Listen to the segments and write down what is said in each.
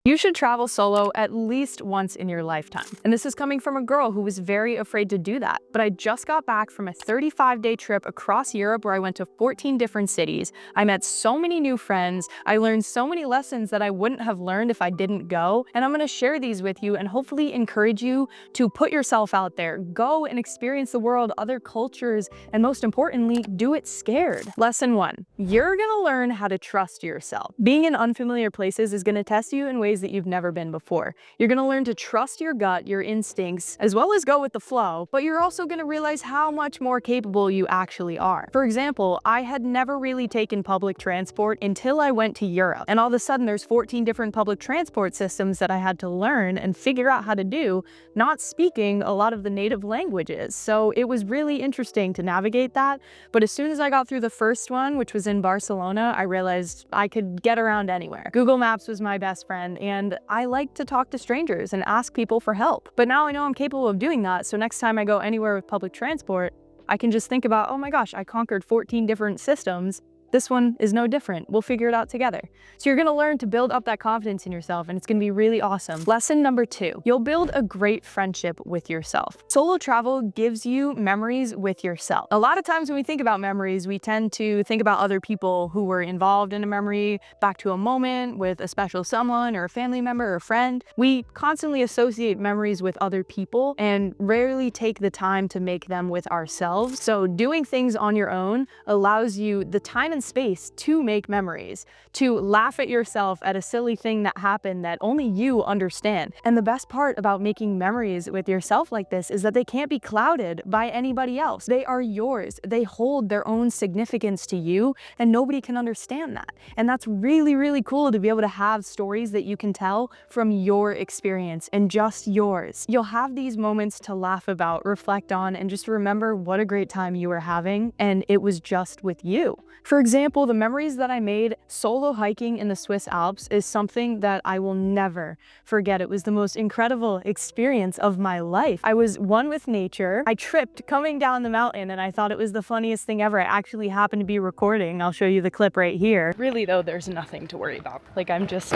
You should travel solo at least once in your lifetime. And this is coming from a girl who was very afraid to do that. But I just got back from a 35-day trip across Europe where I went to 14 different cities. I met so many new friends. I learned so many lessons that I wouldn't have learned if I didn't go. And I'm gonna share these with you and hopefully encourage you to put yourself out there. Go and experience the world, other cultures, and most importantly, do it scared. Lesson 1. You're gonna learn how to trust yourself. Being in unfamiliar places is gonna test you in ways that you've never been before. You're gonna learn to trust your gut, your instincts, as well as go with the flow, but you're also gonna realize how much more capable you actually are. For example, I had never really taken public transport until I went to Europe, and all of a sudden there's 14 different public transport systems that I had to learn and figure out how to do, not speaking a lot of the native languages. So it was really interesting to navigate that, but as soon as I got through the first one, which was in Barcelona, I realized I could get around anywhere. Google Maps was my best friend, and I like to talk to strangers and ask people for help. But now I know I'm capable of doing that, so next time I go anywhere with public transport, I can just think about, oh my gosh, I conquered 14 different systems. This one is no different. We'll figure it out together. So you're gonna learn to build up that confidence in yourself, and it's gonna be really awesome. Lesson number 2, you'll build a great friendship with yourself. Solo travel gives you memories with yourself. A lot of times when we think about memories, we tend to think about other people who were involved in a memory, back to a moment with a special someone or a family member or a friend. We constantly associate memories with other people and rarely take the time to make them with ourselves. So doing things on your own allows you the time and space to make memories, to laugh at yourself at a silly thing that happened that only you understand. And the best part about making memories with yourself like this is that they can't be clouded by anybody else. They are yours. They hold their own significance to you, and nobody can understand that. And that's really, really cool to be able to have stories that you can tell from your experience and just yours. You'll have these moments to laugh about, reflect on, and just remember what a great time you were having, and it was just with you. For example, the memories that I made solo hiking in the Swiss Alps is something that I will never forget. It was the most incredible experience of my life. I was one with nature. I tripped coming down the mountain and I thought it was the funniest thing ever. I actually happened to be recording. I'll show you the clip right here. Really though, there's nothing to worry about. Like, I'm just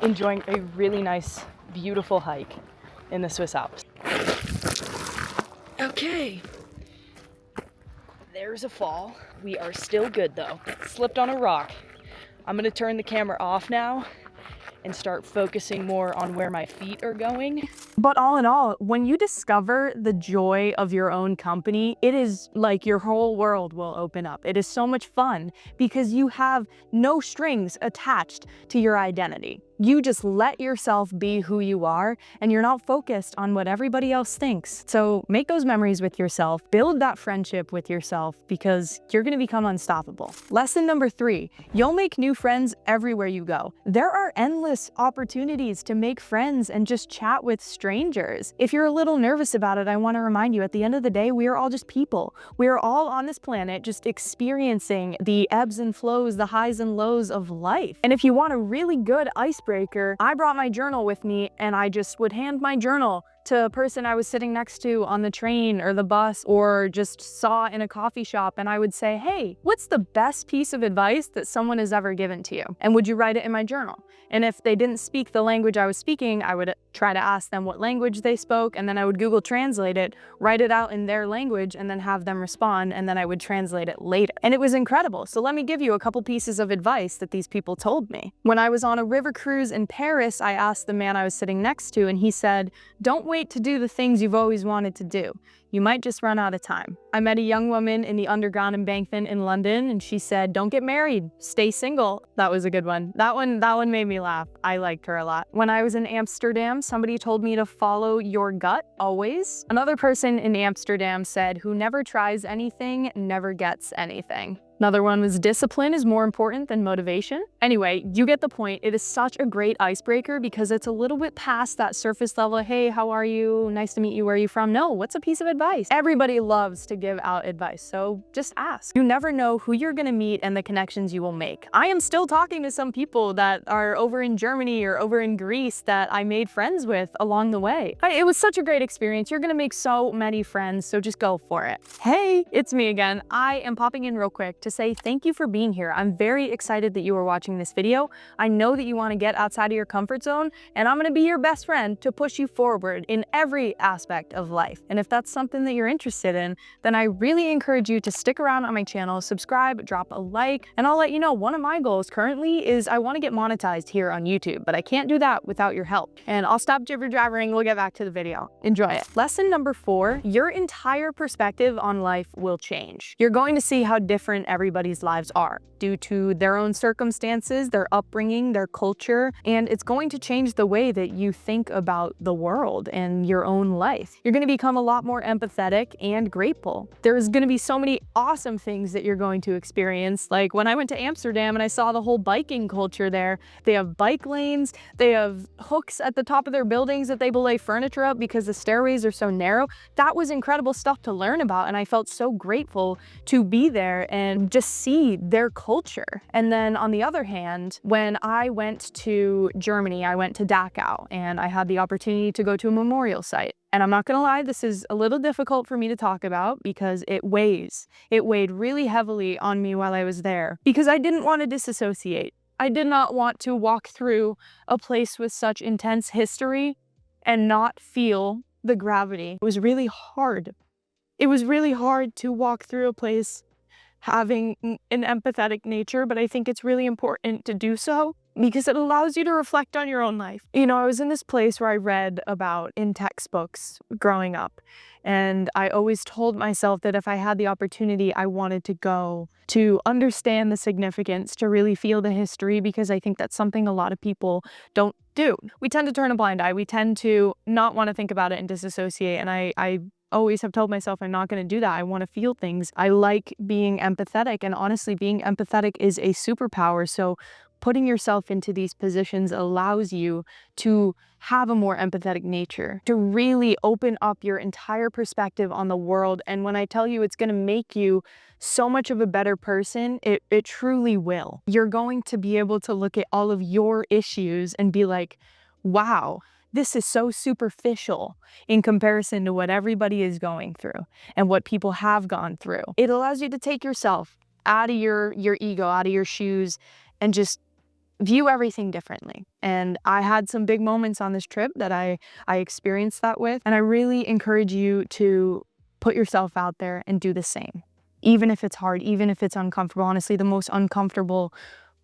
enjoying a really nice, beautiful hike in the Swiss Alps. Okay. There's a fall. We are still good though. Slipped on a rock. I'm gonna turn the camera off now and start focusing more on where my feet are going. But all in all, when you discover the joy of your own company, it is like your whole world will open up. It is so much fun because you have no strings attached to your identity. You just let yourself be who you are, and you're not focused on what everybody else thinks. So make those memories with yourself, build that friendship with yourself, because you're gonna become unstoppable. Lesson number 3, you'll make new friends everywhere you go. There are endless opportunities to make friends and just chat with strangers. If you're a little nervous about it, I wanna remind you, at the end of the day, we are all just people. We are all on this planet just experiencing the ebbs and flows, the highs and lows of life. And if you want a really good icebreaker, I brought my journal with me, and I just would hand my journal to a person I was sitting next to on the train or the bus or just saw in a coffee shop, and I would say, hey, what's the best piece of advice that someone has ever given to you? And would you write it in my journal? And if they didn't speak the language I was speaking, I would try to ask them what language they spoke, and then I would Google Translate it, write it out in their language, and then have them respond, and then I would translate it later. And it was incredible. So let me give you a couple pieces of advice that these people told me. When I was on a river cruise in Paris, I asked the man I was sitting next to, and he said, don't wait to do the things you've always wanted to do. You might just run out of time. I met a young woman in the Underground embankment in London, and she said, don't get married, stay single. That was a good one. That one made me laugh. I liked her a lot. When I was in Amsterdam, somebody told me to follow your gut always. Another person in Amsterdam said, who never tries anything never gets anything. Another one was, discipline is more important than motivation. Anyway, you get the point. It is such a great icebreaker because it's a little bit past that surface level, hey, how are you? Nice to meet you. Where are you from? No, what's a piece of advice? Everybody loves to give out advice, so just ask. You never know who you're gonna meet and the connections you will make. I am still talking to some people that are over in Germany or over in Greece that I made friends with along the way. It was such a great experience. You're gonna make so many friends, so just go for it. Hey, it's me again. I am popping in real quick to say thank you for being here. I'm very excited that you are watching this video. I know that you want to get outside of your comfort zone, and I'm going to be your best friend to push you forward in every aspect of life. And if that's something that you're interested in, then I really encourage you to stick around on my channel, subscribe, drop a like, and I'll let you know one of my goals currently is I want to get monetized here on YouTube, but I can't do that without your help. And I'll stop jibber-jabbering, we'll get back to the video. Enjoy it. Lesson number 4, your entire perspective on life will change. You're going to see how different everybody's lives are due to their own circumstances, their upbringing, their culture, and it's going to change the way that you think about the world and your own life. You're going to become a lot more empathetic and grateful. There's going to be so many awesome things that you're going to experience. Like when I went to Amsterdam and I saw the whole biking culture there, they have bike lanes, they have hooks at the top of their buildings that they belay furniture up because the stairways are so narrow. That was incredible stuff to learn about, and I felt so grateful to be there and just see their culture. And then on the other hand, when I went to Germany, I went to Dachau and I had the opportunity to go to a memorial site. And I'm not gonna lie, this is a little difficult for me to talk about because it weighs. It weighed really heavily on me while I was there because I didn't want to disassociate. I did not want to walk through a place with such intense history and not feel the gravity. It was really hard. It was really hard to walk through a place having an empathetic nature, but I think it's really important to do so because it allows you to reflect on your own life. You know, I was in this place where I read about in textbooks growing up, and I always told myself that if I had the opportunity, I wanted to go to understand the significance, to really feel the history, because I think that's something a lot of people don't do. We tend to turn a blind eye. We tend to not want to think about it and disassociate, and I always have told myself I'm not going to do that. I want to feel things. I like being empathetic, and honestly, being empathetic is a superpower. So putting yourself into these positions allows you to have a more empathetic nature, to really open up your entire perspective on the world. And when I tell you it's going to make you so much of a better person, it truly will. You're going to be able to look at all of your issues and be like, wow, this is so superficial in comparison to what everybody is going through and what people have gone through. It allows you to take yourself out of your ego, out of your shoes, and just view everything differently. And I had some big moments on this trip that I experienced that with. And I really encourage you to put yourself out there and do the same. Even if it's hard, even if it's uncomfortable. Honestly, the most uncomfortable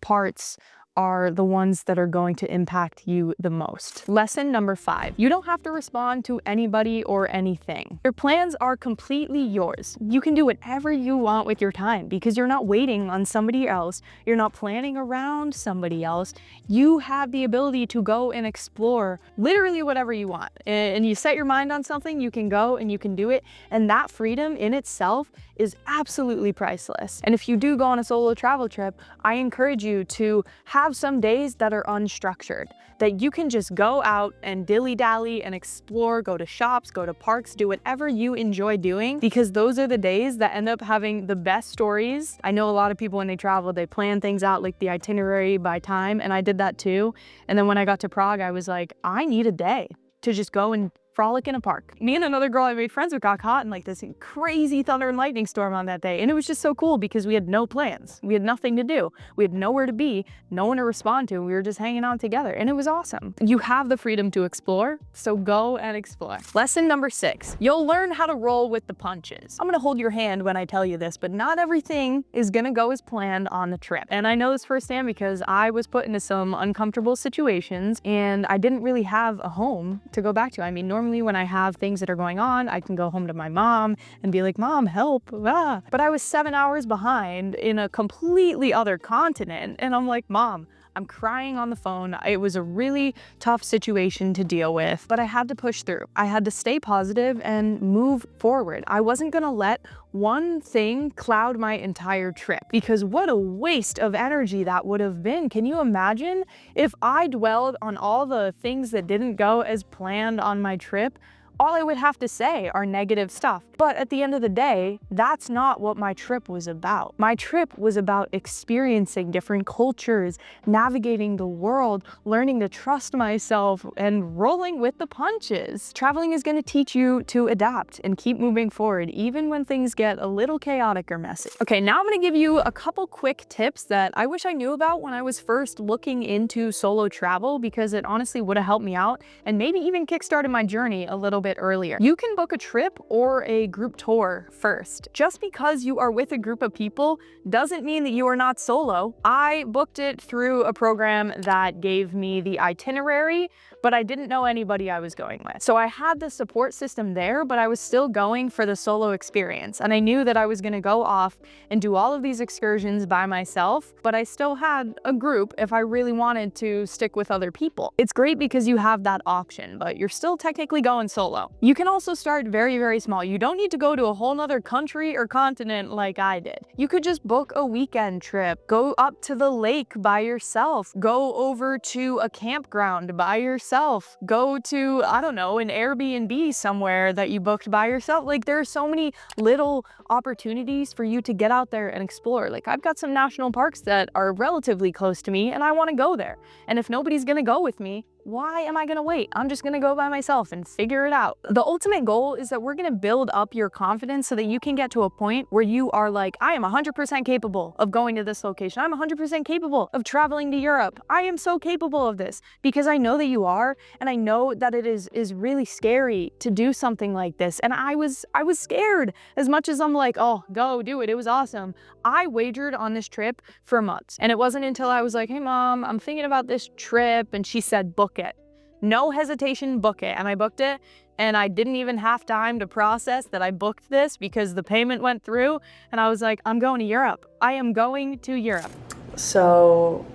parts are the ones that are going to impact you the most. Lesson number 5, you don't have to respond to anybody or anything. Your plans are completely yours. You can do whatever you want with your time because you're not waiting on somebody else. You're not planning around somebody else. You have the ability to go and explore literally whatever you want. And you set your mind on something, you can go and you can do it. And that freedom in itself is absolutely priceless. And if you do go on a solo travel trip, I encourage you to have some days that are unstructured, that you can just go out and dilly-dally and explore, go to shops, go to parks, do whatever you enjoy doing, because those are the days that end up having the best stories. I know a lot of people when they travel, they plan things out like the itinerary by time, and I did that too. And then when I got to Prague, I was like, I need a day to just go and frolic in a park. Me and another girl I made friends with got caught in like this crazy thunder and lightning storm on that day. And it was just so cool because we had no plans. We had nothing to do. We had nowhere to be, no one to respond to. We were just hanging out together and it was awesome. You have the freedom to explore, so go and explore. Lesson number 6, you'll learn how to roll with the punches. I'm gonna hold your hand when I tell you this, but not everything is gonna go as planned on the trip. And I know this firsthand because I was put into some uncomfortable situations and I didn't really have a home to go back to. I mean, normally when I have things that are going on, I can go home to my mom and be like, Mom, help. Ah. But I was 7 hours behind in a completely other continent. And I'm like, Mom, I'm crying on the phone. It was a really tough situation to deal with, but I had to push through. I had to stay positive and move forward. I wasn't gonna let one thing cloud my entire trip because what a waste of energy that would have been. Can you imagine if I dwelled on all the things that didn't go as planned on my trip? all I would have to say are negative stuff. But at the end of the day, that's not what my trip was about. My trip was about experiencing different cultures, navigating the world, learning to trust myself, and rolling with the punches. Traveling is going to teach you to adapt and keep moving forward, even when things get a little chaotic or messy. Okay, now I'm going to give you a couple quick tips that I wish I knew about when I was first looking into solo travel, because it honestly would have helped me out and maybe even kickstarted my journey a little bit earlier. You can book a trip or a group tour first. Just because you are with a group of people doesn't mean that you are not solo. I booked it through a program that gave me the itinerary, but I didn't know anybody I was going with. So I had the support system there, but I was still going for the solo experience. And I knew that I was gonna go off and do all of these excursions by myself, but I still had a group if I really wanted to stick with other people. It's great because you have that option, but you're still technically going solo. You can also start very, very small. You don't need to go to a whole nother country or continent like I did. You could just book a weekend trip, go up to the lake by yourself, go over to a campground by yourself, go to, I don't know, an Airbnb somewhere that you booked by yourself. Like, there are so many little opportunities for you to get out there and explore. Like, I've got some national parks that are relatively close to me and I want to go there. And if nobody's gonna go with me, why am I gonna wait? I'm just gonna go by myself and figure it out. The ultimate goal is that we're gonna build up your confidence so that you can get to a point where you are like, I am 100% capable of going to this location. I'm 100% capable of traveling to Europe. I am so capable of this, because I know that you are, and I know that it is really scary to do something like this. And I was scared. As much as I'm like, oh, go do it, it was awesome. I wagered on this trip for months. And it wasn't until I was like, hey mom, I'm thinking about this trip. And she said, book it. No hesitation, book it. And I booked it, and I didn't even have time to process that I booked this because the payment went through, and I was like, I'm going to Europe. I am going to Europe. So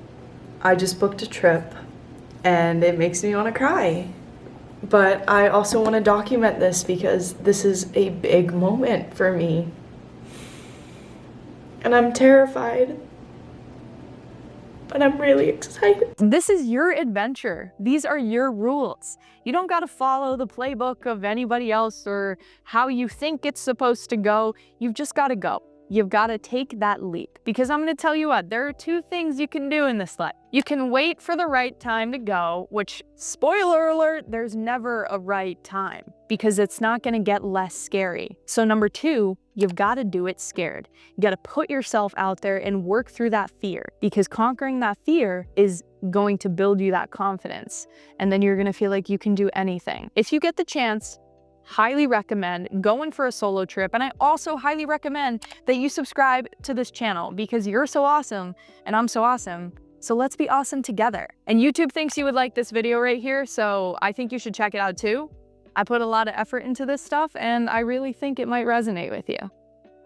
I just booked a trip and it makes me want to cry. But I also want to document this because this is a big moment for me. And I'm terrified. But I'm really excited. This is your adventure. These are your rules. You don't got to follow the playbook of anybody else or how you think it's supposed to go. You've just got to go. You've got to take that leap. Because I'm going to tell you what, there are two things you can do in this life. You can wait for the right time to go, which, spoiler alert, there's never a right time, because it's not going to get less scary. So number two, you've got to do it scared. You got to put yourself out there and work through that fear, because conquering that fear is going to build you that confidence. And then you're going to feel like you can do anything. If you get the chance, highly recommend going for a solo trip. And I also highly recommend that you subscribe to this channel, because you're so awesome and I'm so awesome. So let's be awesome together. And YouTube thinks you would like this video right here, so I think you should check it out too. I put a lot of effort into this stuff and I really think it might resonate with you.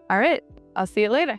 All right, I'll see you later.